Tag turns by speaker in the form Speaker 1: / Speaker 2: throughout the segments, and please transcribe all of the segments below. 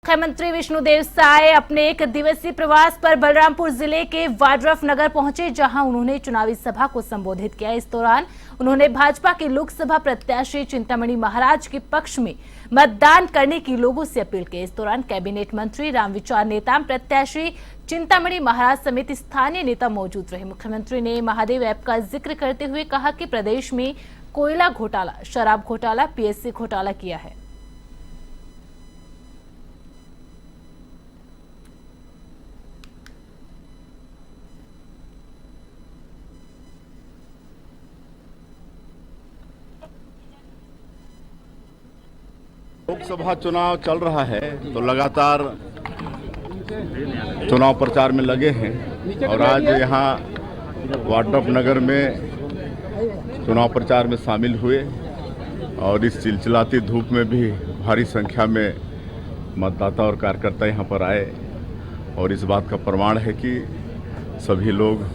Speaker 1: मुख्यमंत्री विष्णुदेव साय अपने एक दिवसीय प्रवास पर बलरामपुर जिले के वाड्रफ नगर पहुंचे, जहां उन्होंने चुनावी सभा को संबोधित किया। इस दौरान उन्होंने भाजपा के लोकसभा प्रत्याशी चिंतामणि महाराज के पक्ष में मतदान करने की लोगों से अपील की। इस दौरान कैबिनेट मंत्री रामविचार नेताम प्रत्याशी चिंतामणि महाराज समेत स्थानीय नेता मौजूद रहे। मुख्यमंत्री ने महादेव ऐप का जिक्र करते हुए कहा कि प्रदेश में कोयला घोटाला, शराब घोटाला, पीएससी घोटाला किया है।
Speaker 2: लोकसभा चुनाव चल रहा है तो लगातार चुनाव प्रचार में लगे हैं और आज यहाँ वाड्रफ नगर में चुनाव प्रचार में शामिल हुए और इस चिलचिलाती धूप में भी भारी संख्या में मतदाता और कार्यकर्ता यहाँ पर आए और इस बात का प्रमाण है कि सभी लोग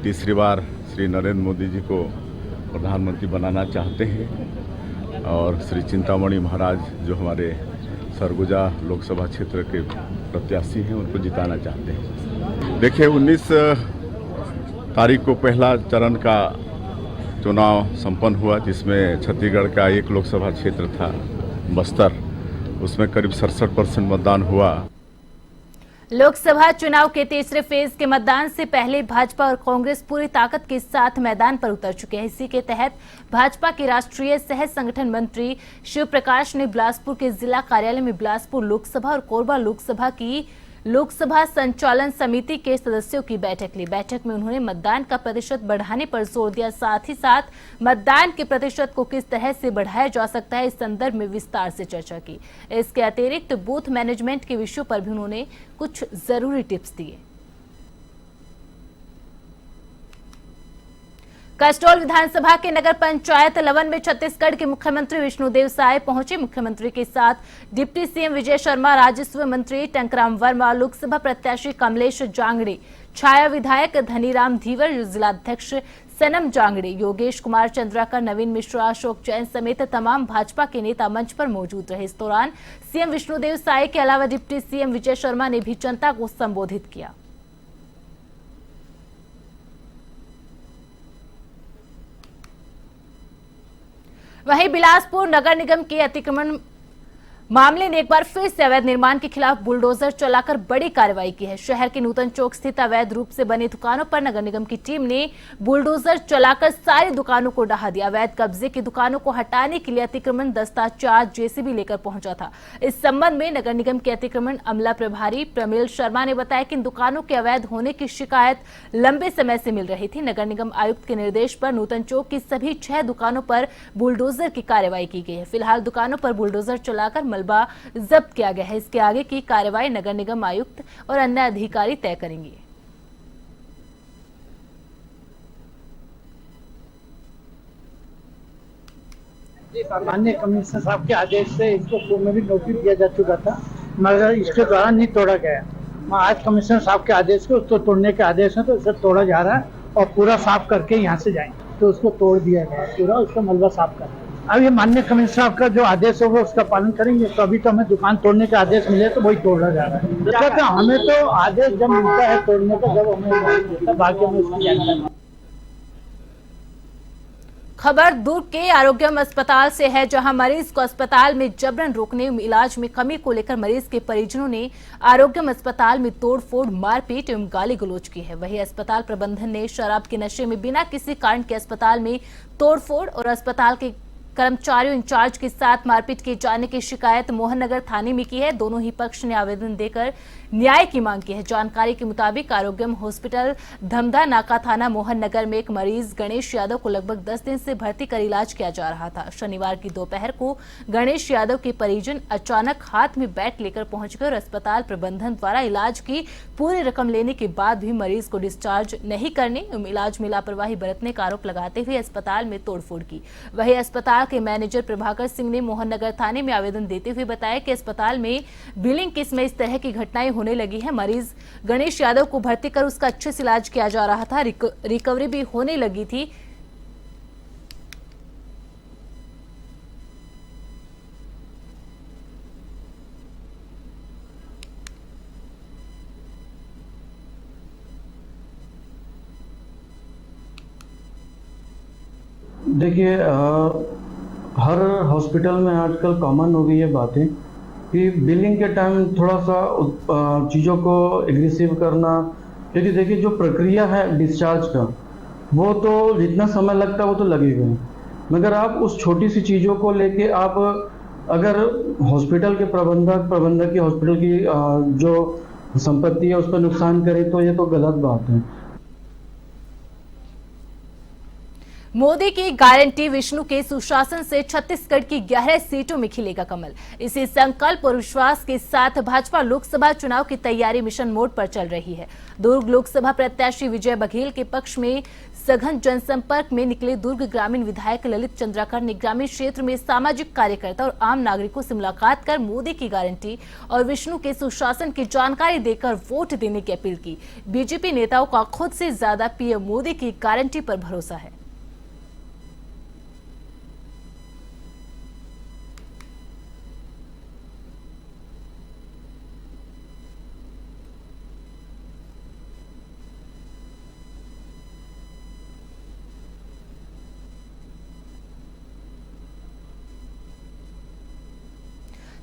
Speaker 2: तीसरी बार श्री नरेंद्र मोदी जी को प्रधानमंत्री बनाना चाहते हैं और श्री चिंतामणि महाराज जो हमारे सरगुजा लोकसभा क्षेत्र के प्रत्याशी हैं उनको जिताना चाहते हैं। देखिए 19 तारीख को पहला चरण का चुनाव संपन्न हुआ, जिसमें छत्तीसगढ़ का एक लोकसभा क्षेत्र था बस्तर, उसमें करीब 67% मतदान हुआ।
Speaker 1: लोकसभा चुनाव के तीसरे फेज के मतदान से पहले भाजपा और कांग्रेस पूरी ताकत के साथ मैदान पर उतर चुके हैं। इसी के तहत भाजपा के राष्ट्रीय सह संगठन मंत्री शिव प्रकाश ने बिलासपुर के जिला कार्यालय में बिलासपुर लोकसभा और कोरबा लोकसभा की लोकसभा संचालन समिति के सदस्यों की बैठक ली। बैठक में उन्होंने मतदान का प्रतिशत बढ़ाने पर जोर दिया, साथ ही साथ मतदान के प्रतिशत को किस तरह से बढ़ाया जा सकता है इस संदर्भ में विस्तार से चर्चा की। इसके अतिरिक्त बूथ मैनेजमेंट के विषयों पर भी उन्होंने कुछ जरूरी टिप्स दिए। कसडोल विधानसभा के नगर पंचायत लवन में छत्तीसगढ़ के मुख्यमंत्री विष्णुदेव साय पहुंचे। मुख्यमंत्री के साथ डिप्टी सीएम विजय शर्मा, राजस्व मंत्री टंकराम वर्मा, लोकसभा प्रत्याशी कमलेश जांगड़े, छाया विधायक धनीराम धीवर, जिलाध्यक्ष सनम जांगड़े, योगेश कुमार चंद्राकर, नवीन मिश्रा, अशोक जैन समेत तमाम भाजपा के नेता मंच पर मौजूद रहे। इस दौरान सीएम विष्णुदेव साय के अलावा डिप्टी सीएम विजय शर्मा ने भी जनता को संबोधित किया। वहीं बिलासपुर नगर निगम के अतिक्रमण मामले ने एक बार फिर से अवैध निर्माण के खिलाफ बुलडोजर चलाकर बड़ी कार्रवाई की है। शहर के नूतन चौक स्थित अवैध रूप से बनी दुकानों पर नगर निगम की टीम ने बुलडोजर चलाकर सारी दुकानों को ढहा दिया। अवैध कब्जे की दुकानों को हटाने के लिए अतिक्रमण दस्ता 4 जेसीबी लेकर पहुंचा था। इस संबंध में नगर निगम के अतिक्रमण अमला प्रभारी प्रमिल शर्मा ने बताया कि इन दुकानों के अवैध होने की शिकायत लंबे समय से मिल रही थी। नगर निगम आयुक्त के निर्देश पर नूतन चौक की सभी 6 दुकानों पर बुलडोजर की कार्रवाई की गई है। फिलहाल दुकानों पर बुलडोजर चलाकर मलबा जब्त किया गया है। इसके आगे की कार्रवाई नगर निगम आयुक्त और अन्य अधिकारी तय करेंगे।
Speaker 3: माननीय कमिश्नर साहब के आदेश से इसको पूर्व में भी नोटिस दिया जा चुका था, मगर इसके द्वारा नहीं तोड़ा गया। आज कमिश्नर साहब के आदेश से उसको तोड़ने के आदेश है, तो इसे तोड़ा जा रहा है और पूरा साफ करके यहाँ से जाएंगे। तो उसको तोड़ दिया गया पूरा, उसका मलबा साफ कर। अब ये माननीय कमिश्नर साहब का जो आदेश होगा उसका पालन करेंगे। तो अभी तो हमें दुकान तोड़ने का आदेश मिले तो वही तोड़ा जा रहा है। तो हमें तो आदेश जब मिलता है तोड़ने का, जब हमें बाकी में उसकी जानकारी।
Speaker 1: खबर दुर्ग के आरोग्यम अस्पताल से है, जहां मरीज को अस्पताल में जबरन रोकने, इलाज में कमी को लेकर मरीज के परिजनों ने आरोग्यम अस्पताल में तोड़फोड़, मारपीट एवं गाली गलौज की है। वहीं अस्पताल प्रबंधन ने शराब के नशे में बिना किसी कारण के अस्पताल में तोड़फोड़ और अस्पताल के कर्मचारियों इंचार्ज के साथ मारपीट किए जाने की शिकायत मोहन नगर थाने में की है। दोनों ही पक्ष ने आवेदन देकर न्याय की मांग की है। जानकारी के मुताबिक आरोग्यम हॉस्पिटल धमधा नाका थाना मोहन नगर में एक मरीज गणेश यादव को लगभग 10 दिन से भर्ती कर इलाज किया जा रहा था। शनिवार की दोपहर को गणेश यादव के परिजन अचानक हाथ में बैट लेकर पहुंच गए और अस्पताल प्रबंधन द्वारा इलाज की पूरी रकम लेने के बाद भी मरीज को डिस्चार्ज नहीं करने एवं इलाज में लापरवाही बरतने का आरोप लगाते हुए अस्पताल में तोड़फोड़ की। वही अस्पताल के मैनेजर प्रभाकर सिंह ने मोहन नगर थाने में आवेदन देते हुए बताया कि अस्पताल में बिलिंग केस में इस तरह की घटनाएं होने लगी है। मरीज गणेश यादव को भर्ती कर उसका अच्छे से इलाज किया जा रहा था, रिकवरी भी होने लगी थी।
Speaker 4: देखिए हर हॉस्पिटल में आजकल कॉमन हो गई है बातें कि बिलिंग के टाइम थोड़ा सा चीज़ों को एग्रेसिव करना, क्योंकि देखिए जो प्रक्रिया है डिस्चार्ज का वो तो जितना समय लगता है वो तो लगेगा, मगर आप उस छोटी सी चीज़ों को लेके आप अगर हॉस्पिटल के प्रबंधक की हॉस्पिटल की जो संपत्ति है उस पर नुकसान करे तो ये तो गलत बात है।
Speaker 1: मोदी की गारंटी विष्णु के सुशासन से छत्तीसगढ़ की 11 सीटों में खिलेगा कमल। इसी संकल्प और विश्वास के साथ भाजपा लोकसभा चुनाव की तैयारी मिशन मोड पर चल रही है। दुर्ग लोकसभा प्रत्याशी विजय बघेल के पक्ष में सघन जनसंपर्क में निकले दुर्ग ग्रामीण विधायक ललित चंद्राकर ने ग्रामीण क्षेत्र में सामाजिक कार्यकर्ता और आम नागरिकों से मुलाकात कर मोदी की गारंटी और विष्णु के सुशासन की जानकारी देकर वोट देने की अपील की। बीजेपी नेताओं का खुद से ज्यादा पीएम मोदी की गारंटी पर भरोसा है।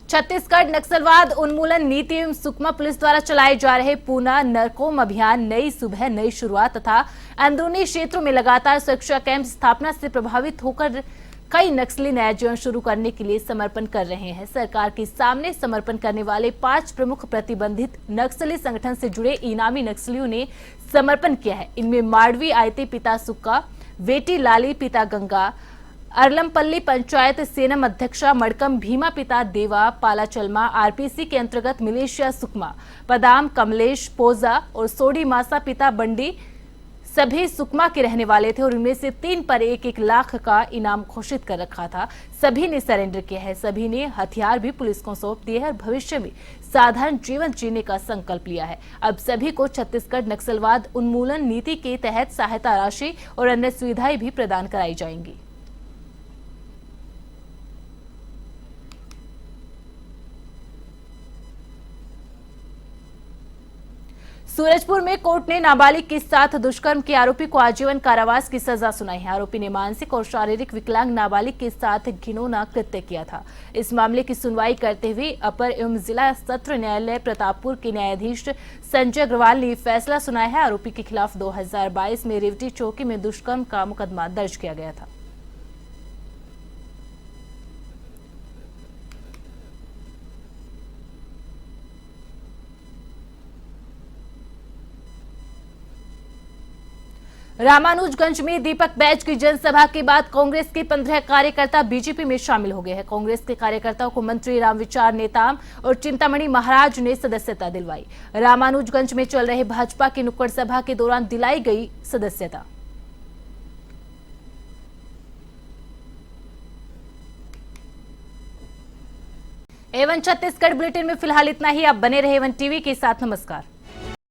Speaker 1: छत्तीसगढ़ नक्सलवाद उन्मूलन नीति एवं सुकमा पुलिस द्वारा चलाए जा रहे पूना नरकोम अभियान नई सुबह नई शुरुआत तथा अंदरूनी क्षेत्रों में लगातार सुरक्षा कैंप स्थापना से प्रभावित होकर कई नक्सली नया जीवन शुरू करने के लिए समर्पण कर रहे हैं। सरकार के सामने समर्पण करने वाले 5 प्रमुख प्रतिबंधित नक्सली संगठन से जुड़े इनामी नक्सलियों ने समर्पण किया है। इनमें माड़वी आयते पिता सुक्का, वेटी लाली पिता गंगा, अरलमपल्ली पंचायत सेनम अध्यक्षा मड़कम भीमा पिता देवा, पालाचलमा आरपीसी के अंतर्गत मिलिशिया सुकमा, पदाम कमलेश पोजा और सोडी मासा पिता बंडी सभी सुकमा के रहने वाले थे और इनमें से 3 पर 1-1 लाख का इनाम घोषित कर रखा था। सभी ने सरेंडर किया है, सभी ने हथियार भी पुलिस को सौंप दिए हैं और भविष्य में साधारण जीवन जीने का संकल्प लिया है। अब सभी को छत्तीसगढ़ नक्सलवाद उन्मूलन नीति के तहत सहायता राशि और अन्य सुविधाएं भी प्रदान कराई जाएंगी। सूरजपुर में कोर्ट ने नाबालिग के साथ दुष्कर्म के आरोपी को आजीवन कारावास की सजा सुनाई है। आरोपी ने मानसिक और शारीरिक विकलांग नाबालिग के साथ घिनौना कृत्य किया था। इस मामले की सुनवाई करते हुए अपर एवं जिला सत्र न्यायालय प्रतापपुर के न्यायाधीश संजय अग्रवाल ने फैसला सुनाया है। आरोपी के खिलाफ 2022 में रेवटी चौकी में दुष्कर्म का मुकदमा दर्ज किया गया था। रामानुजगंज में दीपक बैज की जनसभा के बाद कांग्रेस के 15 कार्यकर्ता बीजेपी में शामिल हो गए हैं। कांग्रेस के कार्यकर्ताओं को मंत्री रामविचार नेताम और चिंतामणि महाराज ने सदस्यता दिलवाई। रामानुजगंज में चल रहे भाजपा की नुक्कड़ सभा के दौरान दिलाई गई सदस्यता। एवन छत्तीसगढ़ बुलेटिन में फिलहाल इतना ही। आप बने रहे एवन टीवी के साथ। नमस्कार।